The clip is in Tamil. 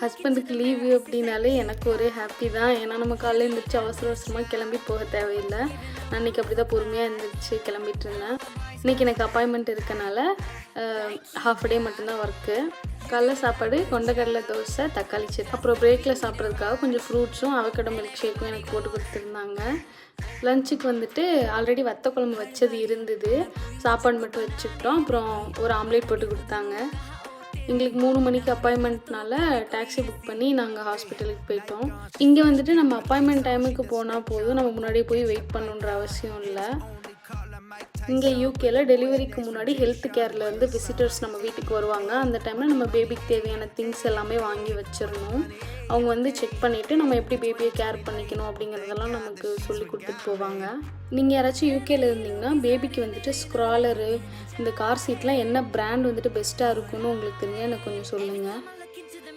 ஹஸ்பண்டுக்கு லீவு அப்படின்னாலே எனக்கு ஒரே ஹாப்பி தான். ஏன்னா நம்ம காலையில் எழுந்திரிச்சு அவசர அவசரமாக கிளம்பி போக தேவையில்லை. நான் இன்றைக்கி அப்படி தான் பொறுமையாக எழுந்திரிச்சு கிளம்பிட்டு இருந்தேன். இன்றைக்கி எனக்கு அப்பாயின்மெண்ட் இருக்கனால ஹாஃப் டே மட்டும்தான் ஒர்க்கு. காலைல சாப்பாடு கொண்டக்கடலை தோசை, தக்காளி சட்னி, அப்புறம் பிரேக்கில் சாப்பிட்றதுக்காக கொஞ்சம் ஃப்ரூட்ஸும் அவக்கடோ மில்க் ஷேக்கும் எனக்கு போட்டு கொடுத்துருந்தாங்க. லஞ்சுக்கு வந்துட்டு ஆல்ரெடி வத்த குழம்பு வச்சது இருந்தது, சாப்பாடு மட்டும் வச்சுக்கிட்டோம். அப்புறம் ஒரு ஆம்லேட் போட்டு கொடுத்தாங்க. எங்களுக்கு 3 மணிக்கு அப்பாயின்மெண்ட்னால டாக்ஸி புக் பண்ணி நாங்கள் ஹாஸ்பிட்டலுக்கு போயிட்டோம். இங்கே வந்துட்டு நம்ம அப்பாயின்மெண்ட் டைமுக்கு போனால் போதும், நம்ம முன்னாடியே போய் வெயிட் பண்ணணுன்ற அவசியம் இல்லை. இங்கே யூகேல டெலிவரிக்கு முன்னாடி ஹெல்த் கேர்லேருந்து விசிட்டர்ஸ் நம்ம வீட்டுக்கு வருவாங்க. அந்த டைமில் நம்ம பேபிக்கு தேவையான திங்ஸ் எல்லாமே வாங்கி வச்சிடணும். அவங்க வந்து செக் பண்ணிவிட்டு நம்ம எப்படி பேபியை கேர் பண்ணிக்கணும் அப்படிங்கிறதெல்லாம் நமக்கு சொல்லி கொடுத்துட்டு போவாங்க. நீங்கள் யாராச்சும் யூகேல இருந்தீங்கன்னா பேபிக்கு வந்துட்டு ஸ்க்ராலரு, இந்த கார் சீட்லாம் என்ன பிராண்ட் வந்துட்டு பெஸ்ட்டாக இருக்குன்னு உங்களுக்கு தெரிஞ்சால் எனக்கு கொஞ்சம் சொல்லுங்கள்.